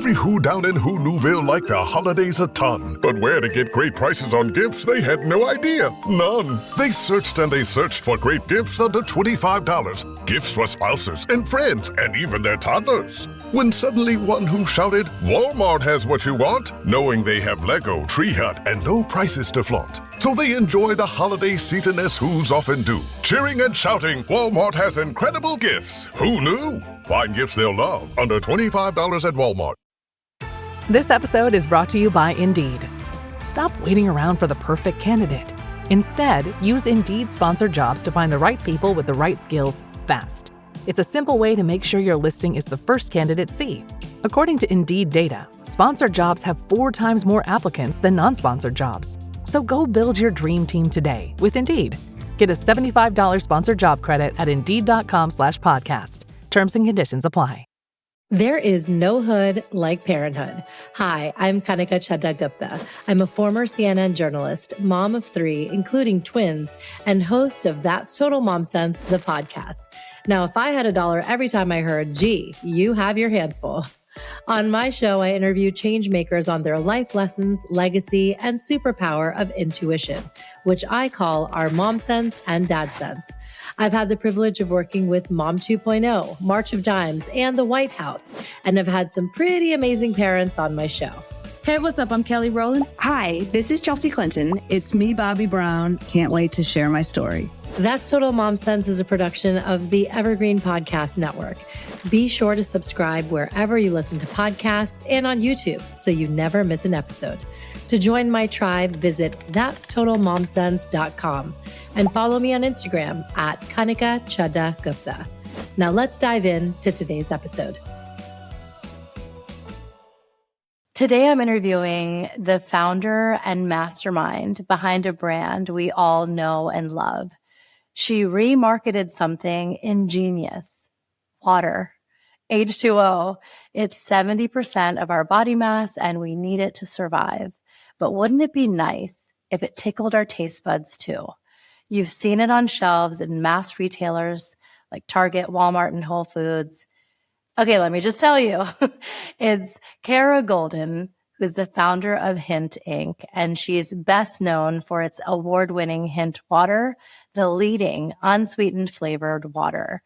Every who down in Who Newville liked the holidays a ton, but where to get great prices on gifts they had no idea. None. They searched and they searched for great gifts under $25. Gifts for spouses and friends and even their toddlers. When suddenly one who shouted, Walmart has what you want, knowing they have Lego, Tree Hut, and low prices to flaunt. So they enjoy the holiday season as who's often do. Cheering and shouting, Walmart has incredible gifts. Who knew? Find gifts they'll love under $25 at Walmart. This episode is brought to you by Indeed. Stop waiting around for the perfect candidate. Instead, use Indeed sponsored jobs to find the right people with the right skills fast. It's a simple way to make sure your listing is the first candidates see. According to Indeed data, sponsored jobs have 4 times more applicants than non-sponsored jobs. So go build your dream team today with Indeed. Get a $75 sponsored job credit at Indeed.com/podcast. Terms and conditions apply. There is no hood like parenthood. Hi, I'm Kanika Chadda Gupta. I'm a former CNN journalist, mom of 3, including twins, and host of That's Total Mom Sense, the podcast. Now, if I had $1 every time I heard, gee, you have your hands full. On my show, I interview change makers on their life lessons, legacy, and superpower of intuition, which I call our mom sense and dad sense. I've had the privilege of working with Mom 2.0, March of Dimes, and the White House, and have had some pretty amazing parents on my show. Hey, what's up? I'm Kelly Rowland. Hi, this is Chelsea Clinton. It's me, Bobby Brown. Can't wait to share my story. That's Total Mom Sense is a production of the Evergreen Podcast Network. Be sure to subscribe wherever you listen to podcasts and on YouTube so you never miss an episode. To join my tribe, visit thatstotalmomsense.com and follow me on Instagram at Kanika Chadda Gupta. Now let's dive into today's episode. Today I'm interviewing the founder and mastermind behind a brand we all know and love. She remarketed something ingenious, water, H2O. It's 70% of our body mass and we need it to survive. But wouldn't it be nice if it tickled our taste buds too? You've seen it on shelves in mass retailers like Target, Walmart, and Whole Foods. Okay, let me just tell you. It's Kara Goldin, who's the founder of Hint Inc., and she's best known for its award-winning Hint water, the leading unsweetened flavored water.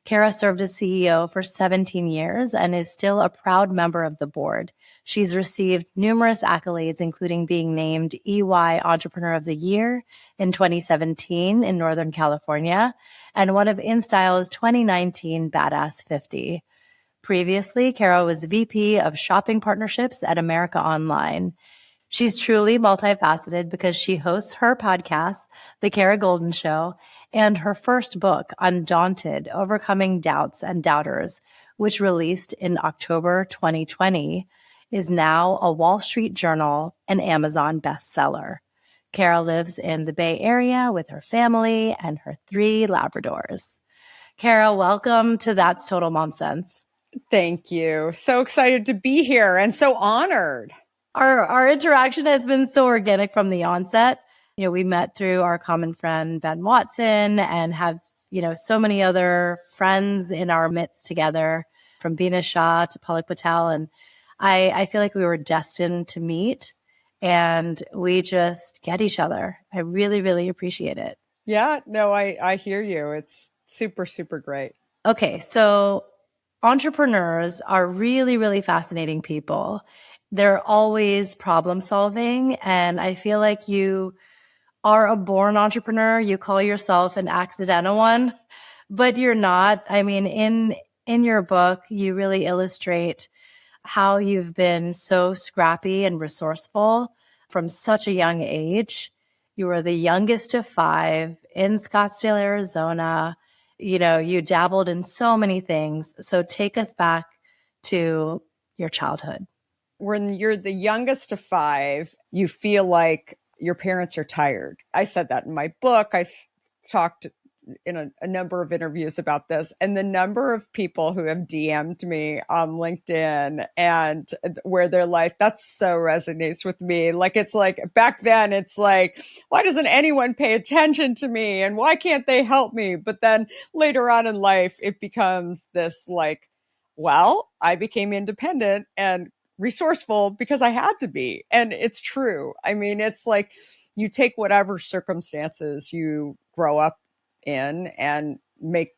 Kara served as CEO for 17 years and is still a proud member of the board. She's received numerous accolades, including being named EY Entrepreneur of the Year in 2017 in Northern California and one of InStyle's 2019 Badass 50. Previously, Kara was VP of Shopping Partnerships at America Online. She's truly multifaceted because she hosts her podcast, The Kara Goldin Show, and her first book, Undaunted, Overcoming Doubts and Doubters, which released in October 2020, is now a Wall Street Journal and Amazon bestseller. Kara lives in the Bay Area with her family and her 3 Labradors. Kara, welcome to That's Total Mom Sense. Thank you. So excited to be here and so honored. Our interaction has been so organic from the onset. You know, we met through our common friend, Ben Watson, and have, so many other friends in our midst together, from Bina Shah to Palak Patel. And I feel like we were destined to meet and we just get each other. I really, really appreciate it. Yeah, no, I hear you. It's super, super great. Okay, so entrepreneurs are really, really fascinating people. They're always problem solving. And I feel like you are a born entrepreneur. You call yourself an accidental one, but you're not. I mean, in your book, you really illustrate how you've been so scrappy and resourceful from such a young age. You were the youngest of 5 in Scottsdale, Arizona. You dabbled in so many things. So take us back to your childhood. When you're the youngest of 5, you feel like your parents are tired. I said that in my book. I've talked in a number of interviews about this, and the number of people who have DM'd me on LinkedIn and where they're like, that so resonates with me. Like, it's like back then it's like, why doesn't anyone pay attention to me? And why can't they help me? But then later on in life, it becomes this like, well, I became independent and resourceful because I had to be. And it's true. I mean, it's like you take whatever circumstances you grow up in and make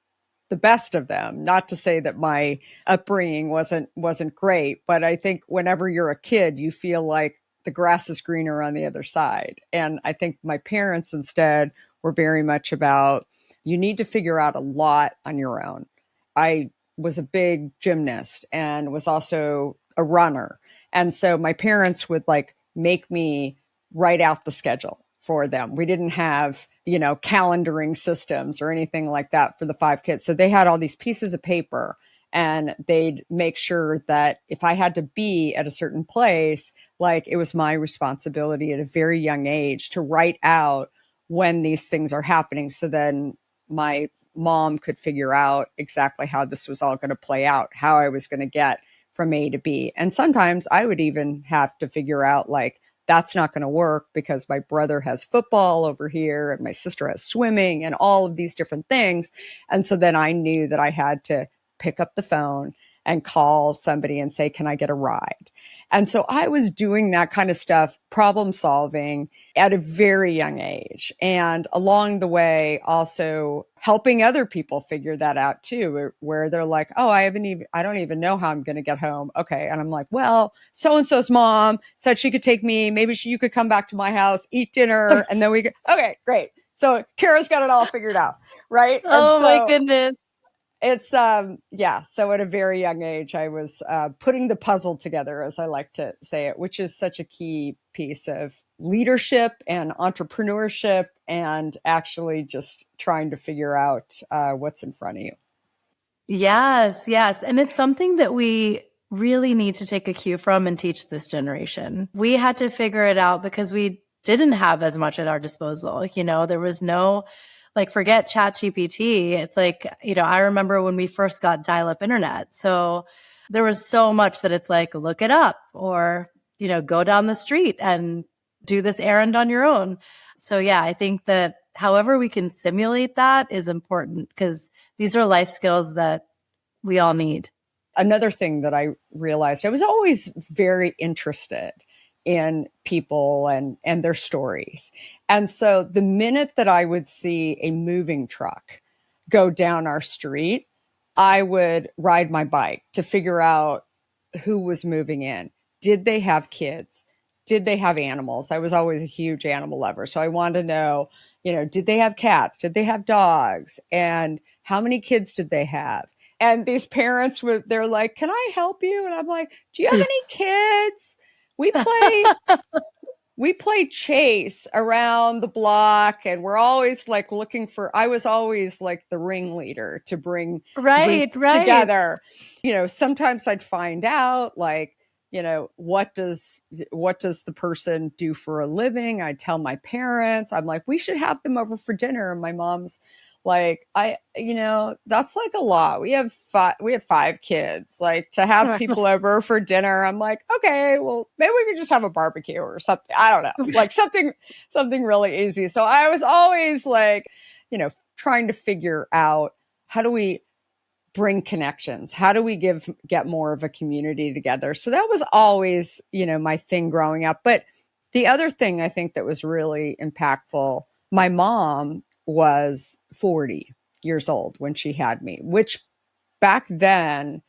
the best of them. Not to say that my upbringing wasn't great, but I think whenever you're a kid, you feel like the grass is greener on the other side. And I think my parents instead were very much about, you need to figure out a lot on your own. I was a big gymnast and was also a runner. And so my parents would like make me write out the schedule for them. We didn't have, calendaring systems or anything like that for the 5 kids. So they had all these pieces of paper and they'd make sure that if I had to be at a certain place, like it was my responsibility at a very young age to write out when these things are happening. So then my mom could figure out exactly how this was all going to play out, how I was going to get from A to B. And sometimes I would even have to figure out like, that's not going to work because my brother has football over here and my sister has swimming and all of these different things. And so then I knew that I had to pick up the phone and call somebody and say, can I get a ride? And so I was doing that kind of stuff, problem solving at a very young age. And along the way, also helping other people figure that out too, where they're like, oh, I don't even know how I'm going to get home. Okay. And I'm like, well, so-and-so's mom said she could take me. Maybe you could come back to my house, eat dinner. And then we could, okay, great. So Kara's got it all figured out. Right. Oh my goodness. It's, so at a very young age, I was putting the puzzle together, as I like to say it, which is such a key piece of leadership and entrepreneurship and actually just trying to figure out what's in front of you. Yes, yes. And it's something that we really need to take a cue from and teach this generation. We had to figure it out because we didn't have as much at our disposal. There was no, like, forget ChatGPT. It's like, I remember when we first got dial-up internet. So there was so much that it's like, look it up or, go down the street and do this errand on your own. So yeah, I think that however we can simulate that is important because these are life skills that we all need. Another thing that I realized, I was always very interested in people and their stories. And so the minute that I would see a moving truck go down our street, I would ride my bike to figure out who was moving in. Did they have kids? Did they have animals? I was always a huge animal lover. So I wanted to know, did they have cats? Did they have dogs? And how many kids did they have? And these parents they're like, can I help you? And I'm like, do you have any kids? We play chase around the block and we're always like I was always like the ringleader to bring right together. Sometimes I'd find out like, what does the person do for a living? I tell my parents, I'm like, we should have them over for dinner. And my mom's like, that's like a lot. We have 5 kids, like to have people over for dinner. I'm like, okay, well, maybe we could just have a barbecue or something. I don't know, like something really easy. So I was always like, trying to figure out how do we bring connections? How do we get more of a community together? So that was always, my thing growing up. But the other thing I think that was really impactful, my mom was 40 years old when she had me, which back then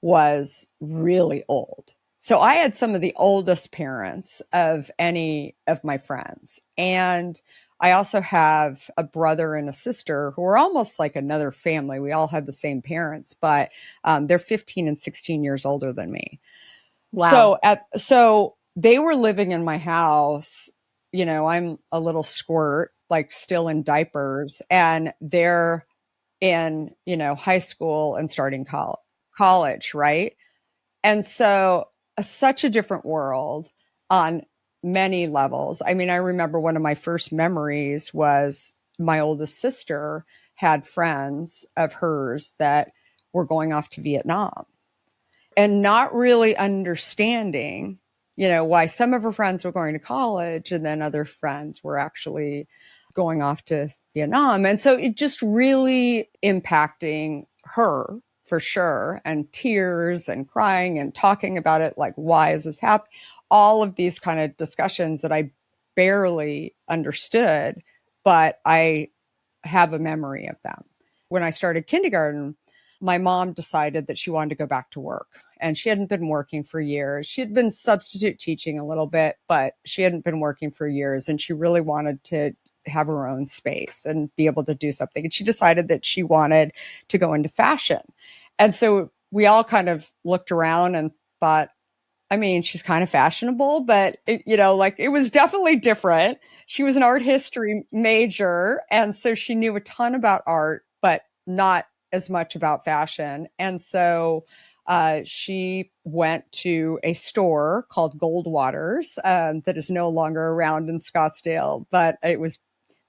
was really old. So I had some of the oldest parents of any of my friends. And I also have a brother and a sister who are almost like another family. We all had the same parents, but they're 15 and 16 years older than me. Wow. So they were living in my house. I'm a little squirt, like still in diapers, and they're in, high school and starting college, right? And so such a different world on many levels. I mean, I remember one of my first memories was my oldest sister had friends of hers that were going off to Vietnam and not really understanding, why some of her friends were going to college and then other friends were actually going off to Vietnam. And so it just really impacting her for sure, and tears and crying and talking about it, like, why is this happening? All of these kind of discussions that I barely understood, but I have a memory of them. When I started kindergarten, my mom decided that she wanted to go back to work. And she hadn't been working for years. She had been substitute teaching a little bit, but she hadn't been working for years. And she really wanted to have her own space and be able to do something. And she decided that she wanted to go into fashion. And so we all kind of looked around and thought, I mean, she's kind of fashionable, but it was definitely different. She was an art history major. And so she knew a ton about art, but not as much about fashion. And so she went to a store called Goldwater's that is no longer around in Scottsdale, but it was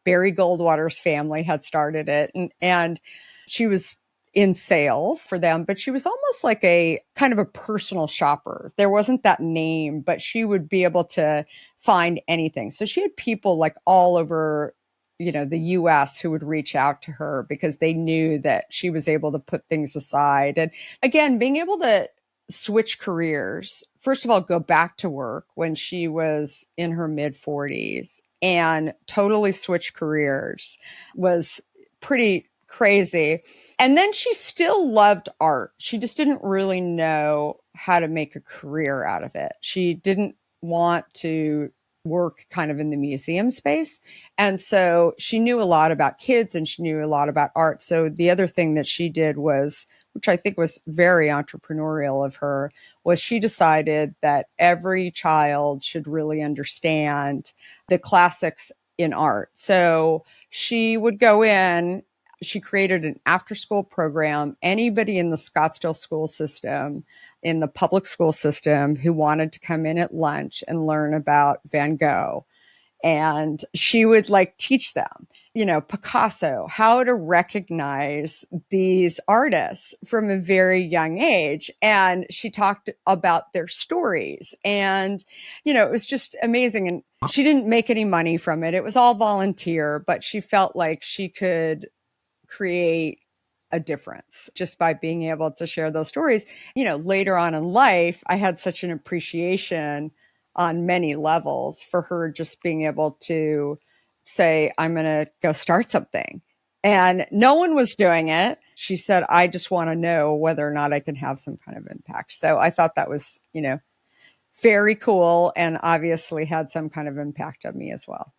Barry Goldwater's family had started it. And she was in sales for them, but she was almost like a kind of a personal shopper. There wasn't that name, but she would be able to find anything. So she had people like all over, the US who would reach out to her because they knew that she was able to put things aside. And again, being able to switch careers, first of all, go back to work when she was in her mid 40s and totally switch careers was pretty crazy. And then she still loved art. She just didn't really know how to make a career out of it. She didn't want to work kind of in the museum space. And so she knew a lot about kids and she knew a lot about art. So the other thing that she did was, which I think was very entrepreneurial of her, was she decided that every child should really understand the classics in art. So she would go in, she created an after-school program. Anybody in the Scottsdale school system, in the public school system, who wanted to come in at lunch and learn about Van Gogh. And she would teach them, Picasso, how to recognize these artists from a very young age. And she talked about their stories. And, it was just amazing. And she didn't make any money from it. It was all volunteer, but she felt like she could create a difference just by being able to share those stories. Later on in life, I had such an appreciation on many levels for her just being able to say, I'm going to go start something. And no one was doing it. She said, I just want to know whether or not I can have some kind of impact. So I thought that was, very cool and obviously had some kind of impact on me as well.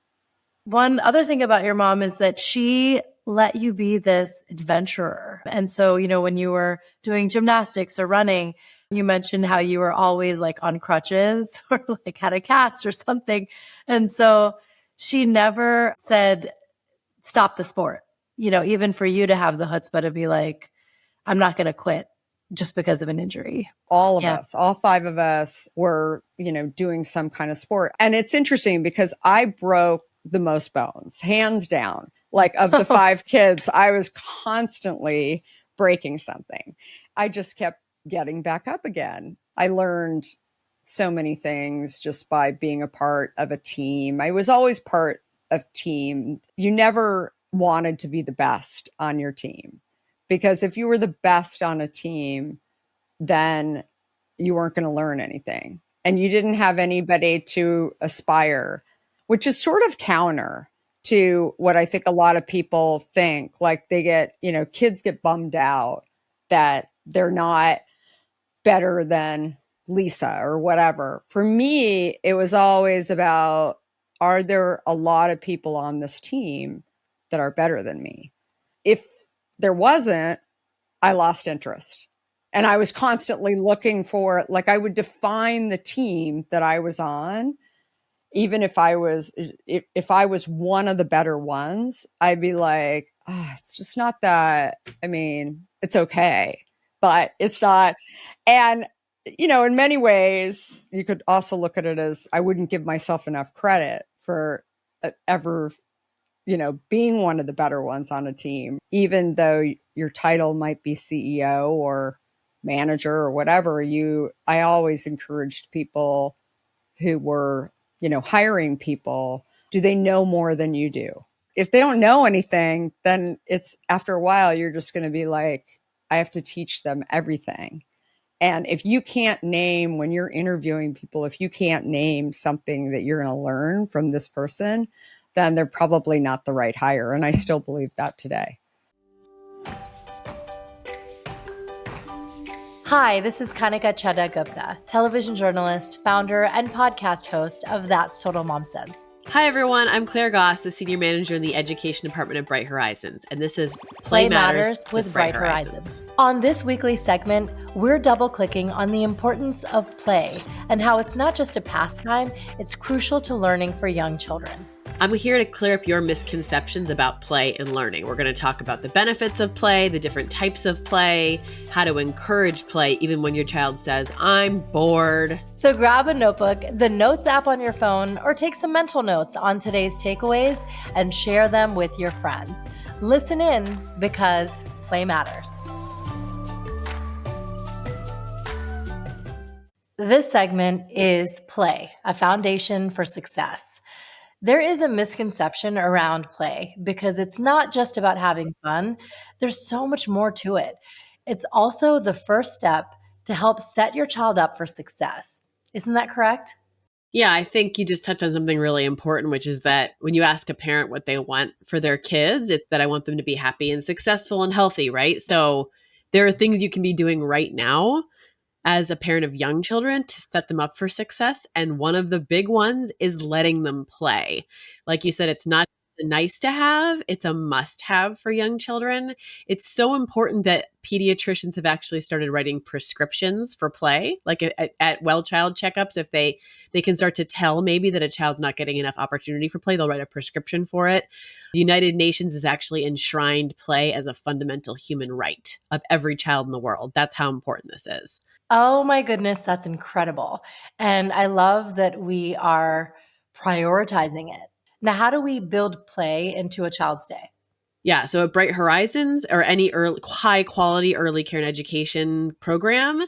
One other thing about your mom is that she let you be this adventurer. And so, when you were doing gymnastics or running, you mentioned how you were always on crutches or had a cast or something. And so she never said, stop the sport, even for you to have the chutzpah to be like, I'm not going to quit just because of an injury. All of us, all five of us were, doing some kind of sport. And it's interesting because I broke the most bones, hands down. Of the five kids, I was constantly breaking something. I just kept getting back up again. I learned so many things just by being a part of a team. I was always part of team. You never wanted to be the best on your team, because if you were the best on a team, then you weren't going to learn anything and you didn't have anybody to aspire, which is sort of counter to what I think a lot of people think. They get, kids get bummed out that they're not better than Lisa or whatever. For me, it was always about, are there a lot of people on this team that are better than me? If there wasn't, I lost interest. And I was constantly looking for, I would define the team that I was on. Even if I was one of the better ones, I'd be like, it's just not that. I mean, it's okay, but it's not. And, in many ways, you could also look at it as I wouldn't give myself enough credit for ever, being one of the better ones on a team, even though your title might be CEO or manager or whatever. I always encouraged people who were, hiring people. Do they know more than you do? If they don't know anything, then it's after a while, you're just going to be like, I have to teach them everything. And if you can't name, when you're interviewing people, if you can't name something that you're going to learn from this person, then they're probably not the right hire. And I still believe that today. Hi, this is Kanika Chadha Gupta, television journalist, founder, and podcast host of That's Total Mom Sense. Hi, everyone. I'm Claire Goss, the Senior Manager in the Education Department at Bright Horizons, and this is Play Matters with Bright Horizons. On this weekly segment, we're double-clicking on the importance of play and how it's not just a pastime, it's crucial to learning for young children. I'm here to clear up your misconceptions about play and learning. We're going to talk about the benefits of play, the different types of play, how to encourage play even when your child says, I'm bored. So grab a notebook, the Notes app on your phone, or take some mental notes on today's takeaways and share them with your friends. Listen in because play matters. This segment is Play, a foundation for success. There is a misconception around play because it's not just about having fun. There's so much more to it. It's also the first step to help set your child up for success. Isn't that correct? Yeah, I think you just touched on something really important, which is that when you ask a parent what they want for their kids, it's that I want them to be happy and successful and healthy, right? So there are things you can be doing right now as a parent of young children to set them up for success. And one of the big ones is letting them play. Like you said, it's not a nice to have, it's a must have for young children. It's so important that pediatricians have actually started writing prescriptions for play, like at well child checkups. If they can start to tell maybe that a child's not getting enough opportunity for play, they'll write a prescription for it. The United Nations has actually enshrined play as a fundamental human right of every child in the world. That's how important this is. Oh my goodness, that's incredible. And I love that we are prioritizing it. Now, how do we build play into a child's day? Yeah, so at Bright Horizons or any high quality early care and education program,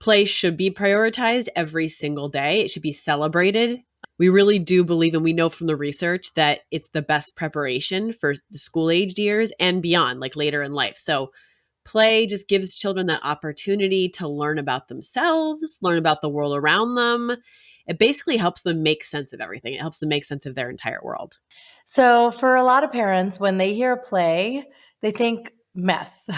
play should be prioritized every single day. It should be celebrated. We really do believe, and we know from the research, that it's the best preparation for the school aged years and beyond, like later in life. So play just gives children that opportunity to learn about themselves, learn about the world around them. It basically helps them make sense of everything. It helps them make sense of their entire world. So, for a lot of parents, when they hear play, they think mess.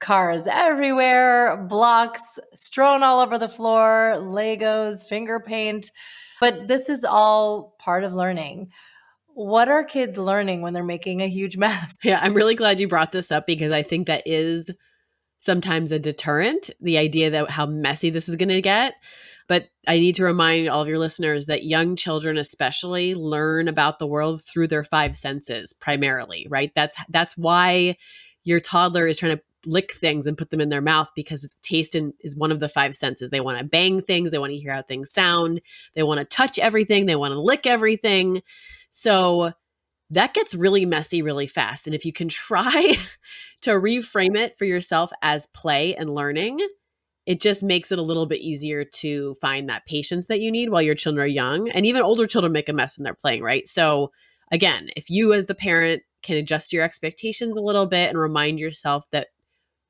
Cars everywhere, blocks strewn all over the floor, Legos, finger paint. But this is all part of learning. What are kids learning when they're making a huge mess? Yeah, I'm really glad you brought this up because I think that is sometimes a deterrent, the idea that how messy this is going to get. But I need to remind all of your listeners that young children especially learn about the world through their five senses primarily, right? That's why your toddler is trying to lick things and put them in their mouth, because taste is one of the five senses. They want to bang things. They want to hear how things sound. They want to touch everything. They want to lick everything. So that gets really messy really fast. And if you can try to reframe it for yourself as play and learning, it just makes it a little bit easier to find that patience that you need while your children are young. And even older children make a mess when they're playing, right? So again, if you as the parent can adjust your expectations a little bit and remind yourself that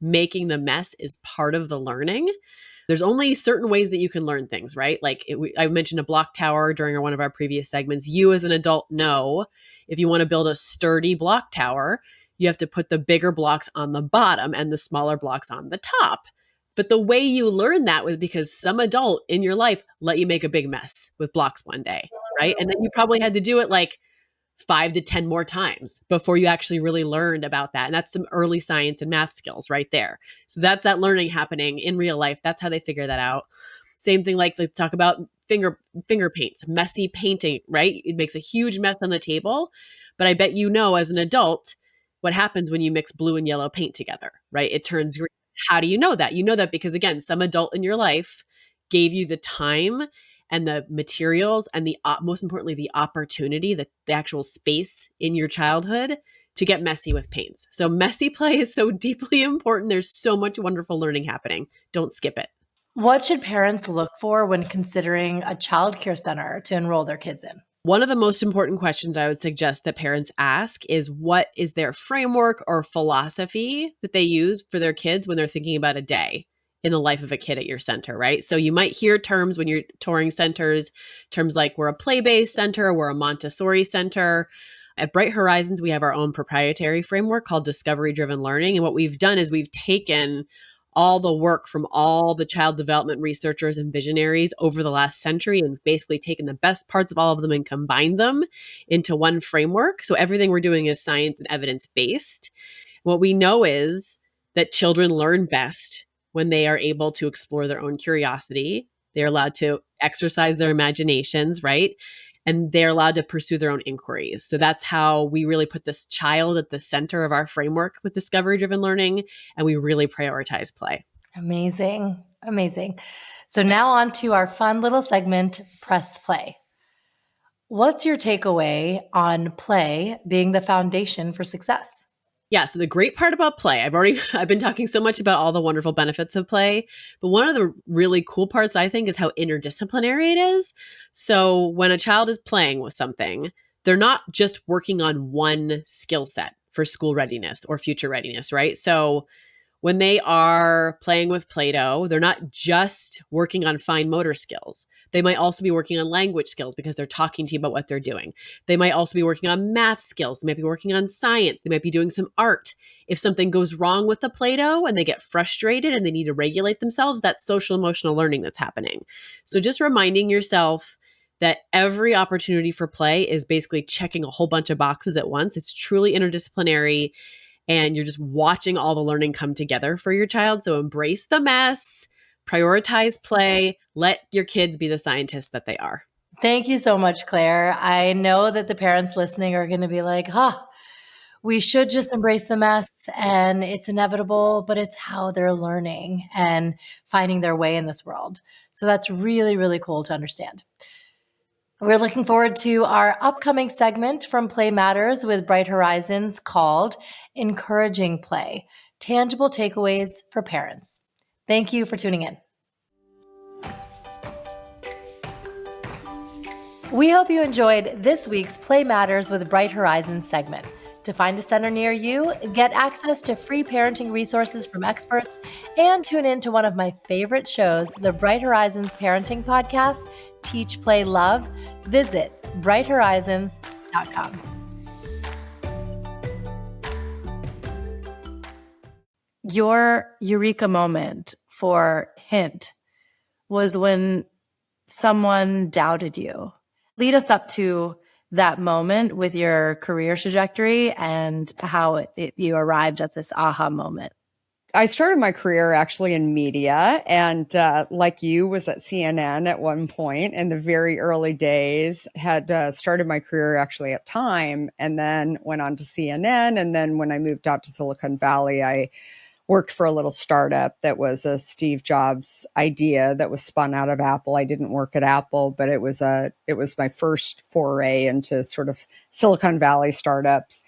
making the mess is part of the learning, there's only certain ways that you can learn things, right? Like I mentioned a block tower during one of our previous segments. You as an adult know if you want to build a sturdy block tower, you have to put the bigger blocks on the bottom and the smaller blocks on the top. But the way you learn that was because some adult in your life let you make a big mess with blocks one day, right? And then you probably had to do it like 5 to 10 more times before you actually really learned about that. And that's some early science and math skills right there. So that's that learning happening in real life. That's how they figure that out. Same thing, like let's talk about finger paints, messy painting, right? It makes a huge mess on the table. But I bet you know as an adult what happens when you mix blue and yellow paint together, right? It turns green. How do you know that? You know that because, again, some adult in your life gave you the time and the materials and the most importantly, the opportunity, the actual space in your childhood to get messy with paints. So messy play is so deeply important. There's so much wonderful learning happening. Don't skip it. What should parents look for when considering a childcare center to enroll their kids in? One of the most important questions I would suggest that parents ask is, what is their framework or philosophy that they use for their kids when they're thinking about a day in the life of a kid at your center, right? So you might hear terms when you're touring centers, terms like we're a play-based center, we're a Montessori center. At Bright Horizons, we have our own proprietary framework called discovery-driven learning. And what we've done is we've taken all the work from all the child development researchers and visionaries over the last century and basically taken the best parts of all of them and combined them into one framework. So everything we're doing is science and evidence-based. What we know is that children learn best when they are able to explore their own curiosity. They're allowed to exercise their imaginations, right? And they're allowed to pursue their own inquiries. So that's how we really put this child at the center of our framework with discovery-driven learning, and we really prioritize play. Amazing. Amazing. So now on to our fun little segment, Press Play. What's your takeaway on play being the foundation for success? Yeah, so the great part about play, I've been talking so much about all the wonderful benefits of play, but one of the really cool parts I think is how interdisciplinary it is. So when a child is playing with something, they're not just working on one skill set for school readiness or future readiness, right? So when they are playing with Play-Doh, they're not just working on fine motor skills. They might also be working on language skills because they're talking to you about what they're doing. They might also be working on math skills. They might be working on science. They might be doing some art. If something goes wrong with the Play-Doh and they get frustrated and they need to regulate themselves, that's social emotional learning that's happening. So just reminding yourself that every opportunity for play is basically checking a whole bunch of boxes at once. It's truly interdisciplinary, and you're just watching all the learning come together for your child. So embrace the mess, prioritize play, let your kids be the scientists that they are. Thank you so much, Claire. I know that the parents listening are going to be like, we should just embrace the mess and it's inevitable, but it's how they're learning and finding their way in this world. So that's really, really cool to understand. We're looking forward to our upcoming segment from Play Matters with Bright Horizons called Encouraging Play, Tangible Takeaways for Parents. Thank you for tuning in. We hope you enjoyed this week's Play Matters with Bright Horizons segment. To find a center near you, get access to free parenting resources from experts, and tune in to one of my favorite shows, the Bright Horizons Parenting Podcast, Teach, Play, Love, visit brighthorizons.com. Your eureka moment for Hint was when someone doubted you. Lead us up to that moment with your career trajectory and how you arrived at this aha moment. I started my career actually in media, and like you, was at CNN at one point in the very early days. Had started my career actually at Time, and then went on to CNN. And then when I moved out to Silicon Valley, I worked for a little startup that was a Steve Jobs idea that was spun out of Apple. I didn't work at Apple, but it was my first foray into sort of Silicon Valley startups.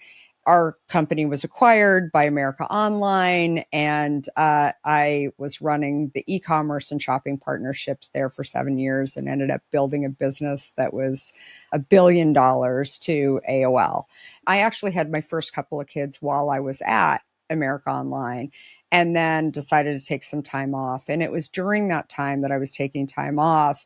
Our company was acquired by America Online, and I was running the e-commerce and shopping partnerships there for 7 years and ended up building a business that was $1 billion to AOL. I actually had my first couple of kids while I was at America Online, and then decided to take some time off. And it was during that time that I was taking time off,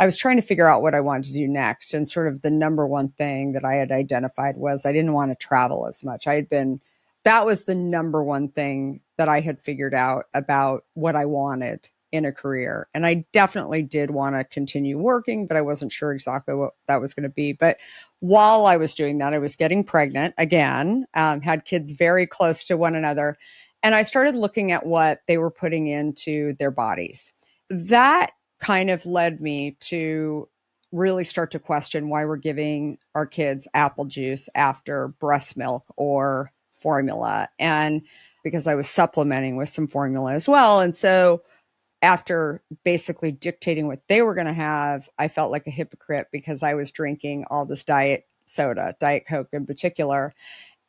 I was trying to figure out what I wanted to do next. And sort of the number one thing that I had identified was I didn't want to travel as much. That was the number one thing that I had figured out about what I wanted in a career. And I definitely did want to continue working, but I wasn't sure exactly what that was going to be. But while I was doing that, I was getting pregnant again, had kids very close to one another. And I started looking at what they were putting into their bodies. That kind of led me to really start to question why we're giving our kids apple juice after breast milk or formula. And because I was supplementing with some formula as well. And so after basically dictating what they were going to have, I felt like a hypocrite because I was drinking all this diet soda, Diet Coke in particular.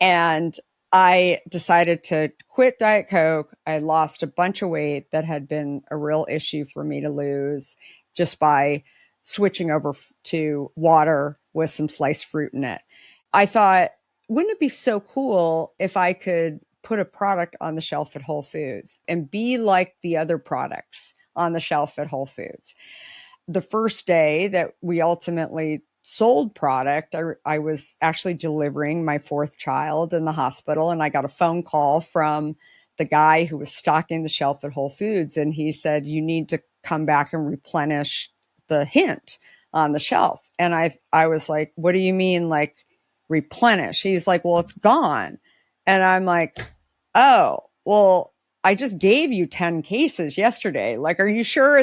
And I decided to quit Diet Coke. I lost a bunch of weight that had been a real issue for me to lose just by switching over to water with some sliced fruit in it. I thought, wouldn't it be so cool if I could put a product on the shelf at Whole Foods and be like the other products on the shelf at Whole Foods? The first day that we ultimately sold product, I was actually delivering my fourth child in the hospital, and I got a phone call from the guy who was stocking the shelf at Whole Foods, and he said, you need to come back and replenish the hint on the shelf. And I was like, what do you mean, like replenish? He's like, well, it's gone. And I'm like, oh, well, I just gave you 10 cases yesterday. Like, are you sure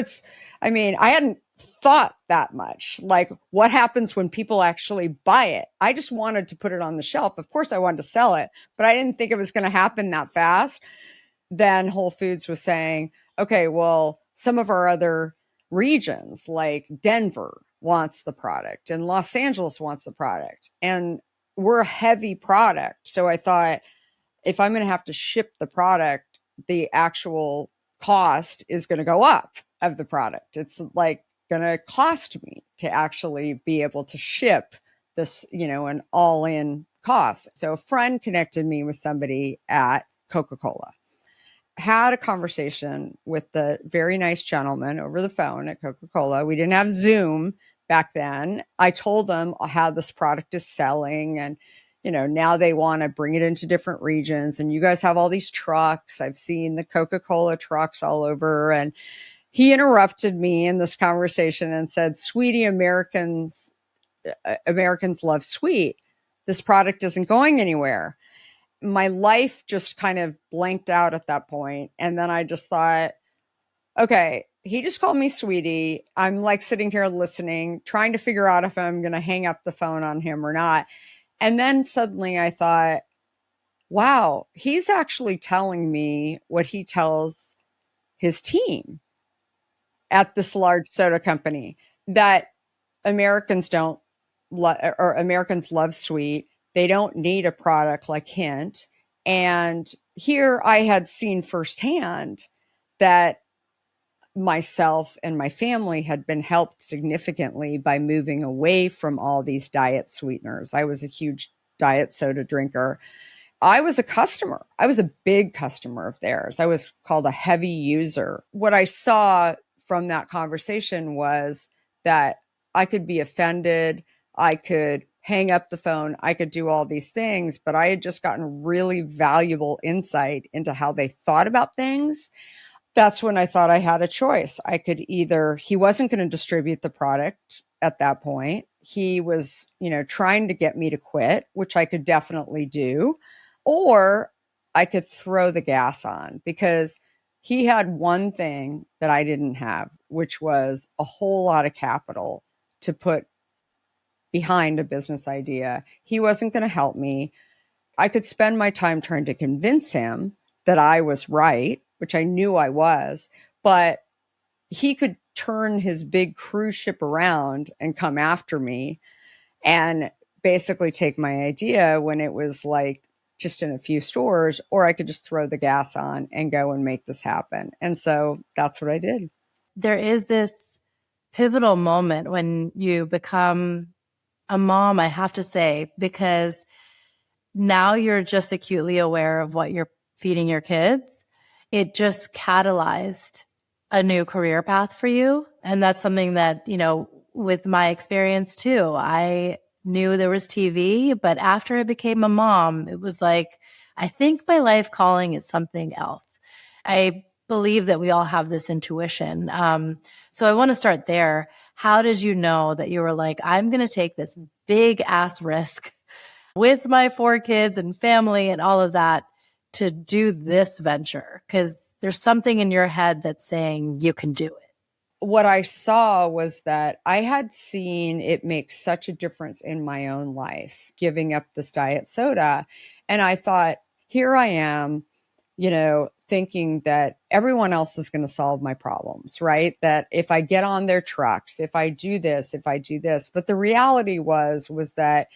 I hadn't thought that much. Like, what happens when people actually buy it? I just wanted to put it on the shelf. Of course, I wanted to sell it, but I didn't think it was going to happen that fast. Then Whole Foods was saying, okay, well, some of our other regions, like Denver, wants the product and Los Angeles wants the product. And we're a heavy product. So I thought, if I'm going to have to ship the product, the actual cost is going to go up of the product. It's like going to cost me to actually be able to ship this, an all-in cost. So a friend connected me with somebody at Coca-Cola, had a conversation with the very nice gentleman over the phone at Coca-Cola. We didn't have Zoom back then. I told them how this product is selling, and now they want to bring it into different regions, and you guys have all these trucks. I've seen the Coca-Cola trucks all over. And he interrupted me in this conversation and said, sweetie, Americans love sweet. This product isn't going anywhere. My life just kind of blanked out at that point. And then I just thought, okay, he just called me sweetie. I'm like sitting here listening, trying to figure out if I'm going to hang up the phone on him or not. And then suddenly I thought, wow, he's actually telling me what he tells his team at this large soda company, that Americans Americans love sweet. They don't need a product like Hint. And here I had seen firsthand that myself and my family had been helped significantly by moving away from all these diet sweeteners. I was a huge diet soda drinker. I was a customer. I was a big customer of theirs. I was called a heavy user. What I saw from that conversation was that I could be offended. I could hang up the phone. I could do all these things, but I had just gotten really valuable insight into how they thought about things. That's when I thought I had a choice. I could either, he wasn't going to distribute the product at that point. He was, trying to get me to quit, which I could definitely do, or I could throw the gas on, because he had one thing that I didn't have, which was a whole lot of capital to put behind a business idea. He wasn't going to help me. I could spend my time trying to convince him that I was right, which I knew I was, but he could turn his big cruise ship around and come after me and basically take my idea when it was like just in a few stores, or I could just throw the gas on and go and make this happen. And so that's what I did. There is this pivotal moment when you become a mom, I have to say, because now you're just acutely aware of what you're feeding your kids. It just catalyzed a new career path for you. And that's something that, with my experience too, I knew there was TV, but after I became a mom, it was like, I think my life calling is something else. I believe that we all have this intuition. So I want to start there. How did you know that you were like, I'm going to take this big ass risk with my 4 kids and family and all of that to do this venture? Because there's something in your head that's saying you can do it. What I saw was that I had seen it make such a difference in my own life, giving up this diet soda. And I thought, here I am, thinking that everyone else is going to solve my problems, right? That if I get on their trucks, if I do this, but the reality was that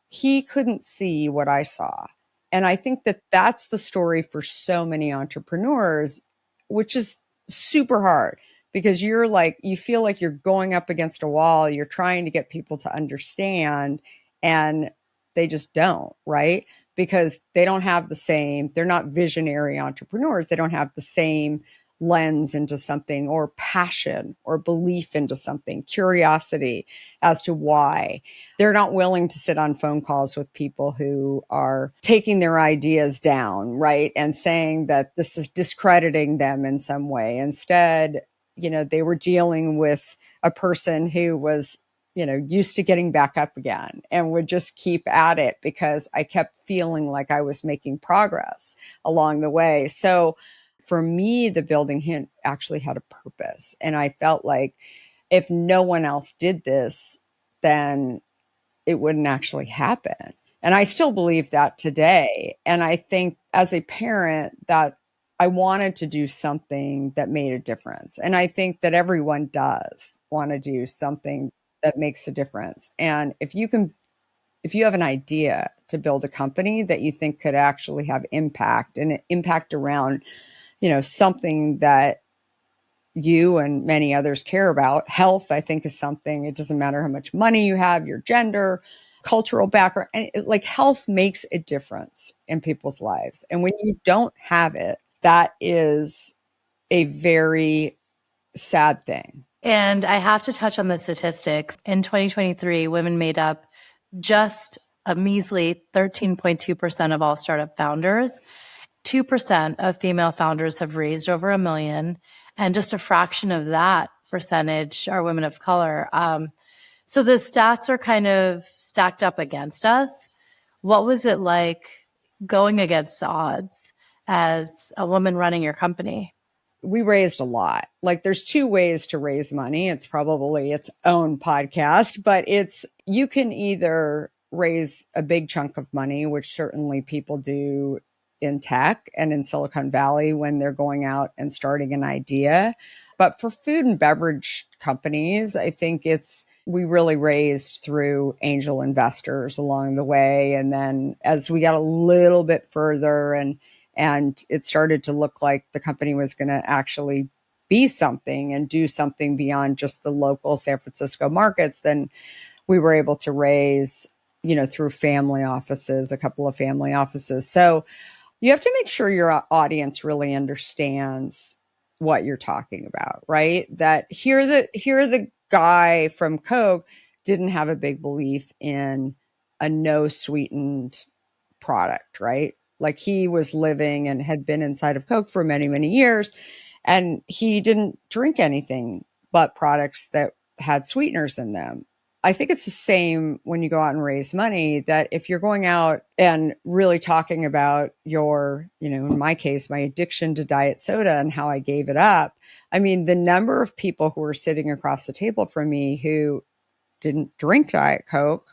he couldn't see what I saw. And I think that that's the story for so many entrepreneurs, which is super hard, because you're like, you feel like you're going up against a wall. You're trying to get people to understand, and they just don't, right? Because they don't have the same, they're not visionary entrepreneurs. They don't have the same lens into something, or passion or belief into something, curiosity as to why. They're not willing to sit on phone calls with people who are taking their ideas down, right? And saying that this is discrediting them in some way. Instead, they were dealing with a person who was, used to getting back up again and would just keep at it, because I kept feeling like I was making progress along the way. So for me, the building hint actually had a purpose. And I felt like if no one else did this, then it wouldn't actually happen. And I still believe that today. And I think as a parent that I wanted to do something that made a difference. And I think that everyone does want to do something that makes a difference. And if you have an idea to build a company that you think could actually have impact, and impact around, something that you and many others care about. Health, I think, is something, it doesn't matter how much money you have, your gender, cultural background, and like health makes a difference in people's lives. And when you don't have it, that is a very sad thing. And I have to touch on the statistics. In 2023, women made up just a measly 13.2% of all startup founders. 2% of female founders have raised over $1 million, and just a fraction of that percentage are women of color. So the stats are kind of stacked up against us. What was it like going against the odds as a woman running your company? We raised a lot. Like, there's two ways to raise money. It's probably its own podcast, but you can either raise a big chunk of money, which certainly people do in tech and in Silicon Valley when they're going out and starting an idea. But for food and beverage companies, I think we really raised through angel investors along the way. And then as we got a little bit further and it started to look like the company was going to actually be something and do something beyond just the local San Francisco markets, then we were able to raise, through family offices, a couple of family offices. So you have to make sure your audience really understands what you're talking about, right? That here the guy from Coke didn't have a big belief in a no sweetened product, right? Like, he was living and had been inside of Coke for many, many years, and he didn't drink anything but products that had sweeteners in them. I think it's the same when you go out and raise money, that if you're going out and really talking about your, in my case, my addiction to diet soda and how I gave it up. I mean, the number of people who were sitting across the table from me who didn't drink Diet Coke,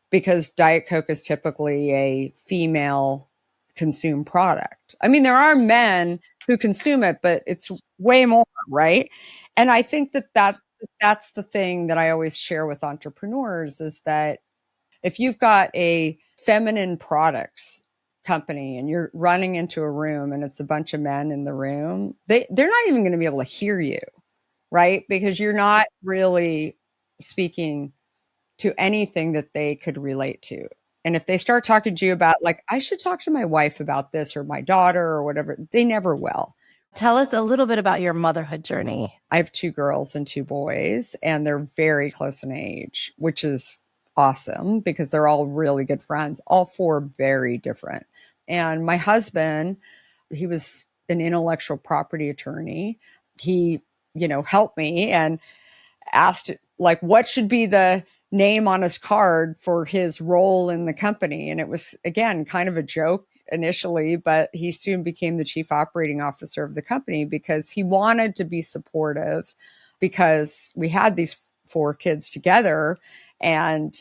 because Diet Coke is typically a female consumed product. I mean, there are men who consume it, but it's way more, right? And I think that's the thing that I always share with entrepreneurs, is that if you've got a feminine products company and you're running into a room and it's a bunch of men in the room, they're not even going to be able to hear you, right? Because you're not really speaking to anything that they could relate to. And if they start talking to you about, like, I should talk to my wife about this, or my daughter, or whatever, they never will. Tell us a little bit about your motherhood journey. I have 2 girls and 2 boys, and they're very close in age, which is awesome because they're all really good friends, all 4 very different. And my husband, he was an intellectual property attorney. He, helped me and asked, like, what should be the name on his card for his role in the company. And it was, again, kind of a joke initially, but he soon became the chief operating officer of the company because he wanted to be supportive, because we had these 4 kids together, and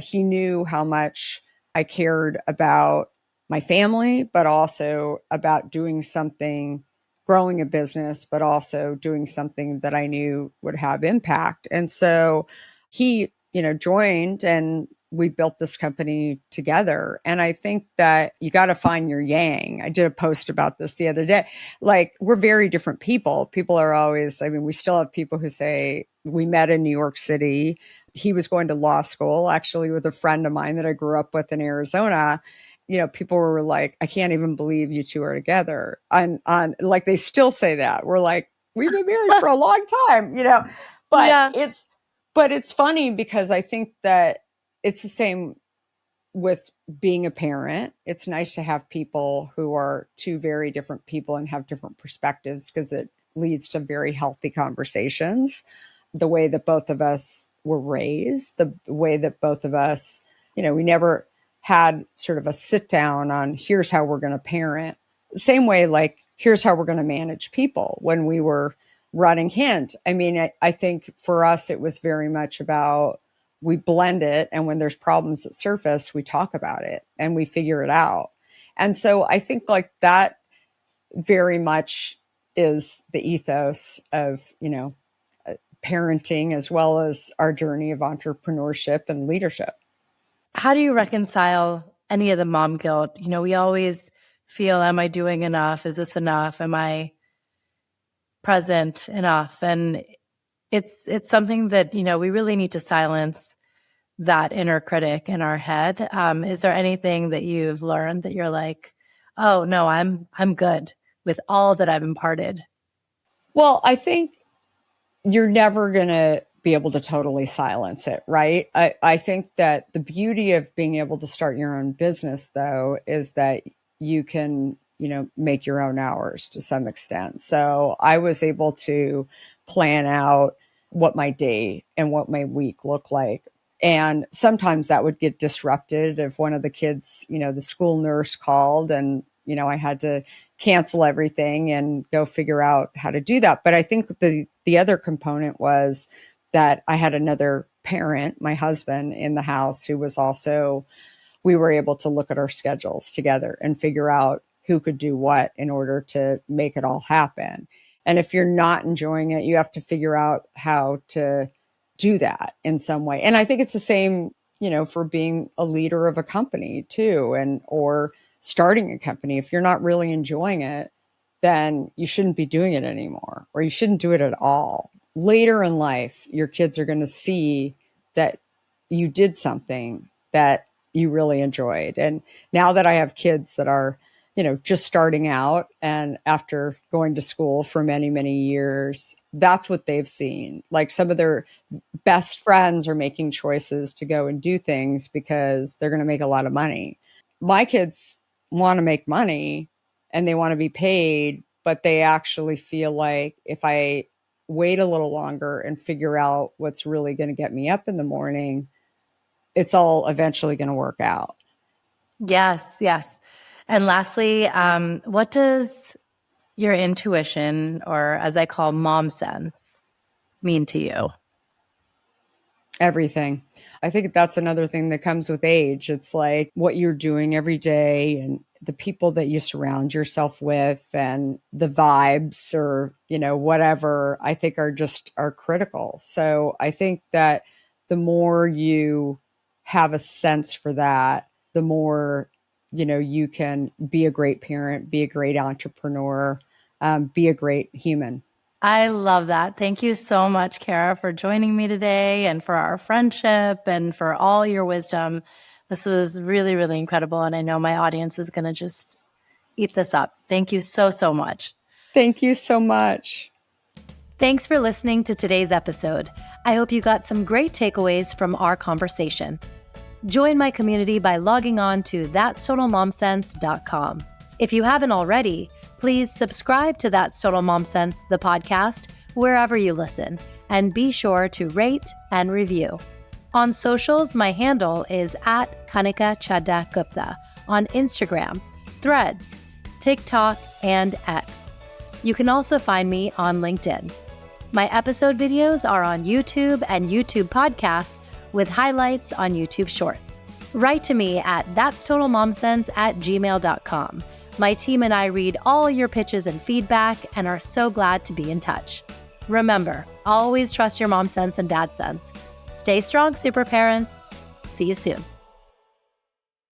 he knew how much I cared about my family, but also about doing something, growing a business, but also doing something that I knew would have impact. And so he, joined, and we built this company together. And I think that you got to find your yang. I did a post about this the other day. Like, we're very different people. People are always, I mean, we still have people who say, we met in New York City. He was going to law school, actually, with a friend of mine that I grew up with in Arizona. People were like, I can't even believe you two are together. On like, they still say that. We're like, we've been married for a long time, but Yeah. it's funny because I think that it's the same with being a parent. It's nice to have people who are two very different people and have different perspectives, because it leads to very healthy conversations. The way that both of us were raised, the way that both of us, we never had sort of a sit down on here's how we're going to parent. The same way, like, here's how we're going to manage people when we were running Hint. I mean, I think for us, it was very much about, we blend it. And when there's problems that surface, we talk about it and we figure it out. And so I think like that very much is the ethos of, parenting, as well as our journey of entrepreneurship and leadership. How do you reconcile any of the mom guilt? We always feel, am I doing enough? Is this enough? Am I present enough? And it's something that, we really need to silence that inner critic in our head. Is there anything that you've learned that you're like, oh no, I'm good with all that I've imparted? Well, I think you're never going to be able to totally silence it, right? I think that the beauty of being able to start your own business, though, is that you can, make your own hours to some extent. So I was able to plan out what my day and what my week looked like. And sometimes that would get disrupted if one of the kids, the school nurse called and, I had to cancel everything and go figure out how to do that. But I think the other component was that I had another parent, my husband, in the house who was also, we were able to look at our schedules together and figure out who could do what in order to make it all happen. And if you're not enjoying it, you have to figure out how to do that in some way. And I think it's the same, for being a leader of a company too, or starting a company. If you're not really enjoying it, then you shouldn't be doing it anymore, or you shouldn't do it at all. Later in life, your kids are going to see that you did something that you really enjoyed. And now that I have kids that are, just starting out and after going to school for many, many years, that's what they've seen. Like, some of their best friends are making choices to go and do things because they're going to make a lot of money. My kids want to make money and they want to be paid, but they actually feel like if I wait a little longer and figure out what's really going to get me up in the morning, it's all eventually going to work out. Yes. And lastly, what does your intuition, or as I call mom sense, mean to you? Everything. I think that's another thing that comes with age. It's like what you're doing every day and the people that you surround yourself with and the vibes, or, whatever, I think are critical. So I think that the more you have a sense for that, the more, you can be a great parent, be a great entrepreneur, be a great human. I love that. Thank you so much, Kara, for joining me today, and for our friendship, and for all your wisdom. This was really, really incredible. And I know my audience is going to just eat this up. Thank you so, so much. Thank you so much. Thanks for listening to today's episode. I hope you got some great takeaways from our conversation. Join my community by logging on to that'stotalmomsense.com. If you haven't already, please subscribe to That's Total Mom Sense, the podcast, wherever you listen, and be sure to rate and review. On socials, my handle is @Kanika Chadda Gupta on Instagram, Threads, TikTok, and X. You can also find me on LinkedIn. My episode videos are on YouTube and YouTube podcasts, with highlights on YouTube Shorts. Write to me at that'stotalmomsense@gmail.com. My team and I read all your pitches and feedback and are so glad to be in touch. Remember, always trust your mom sense and dad sense. Stay strong, super parents. See you soon.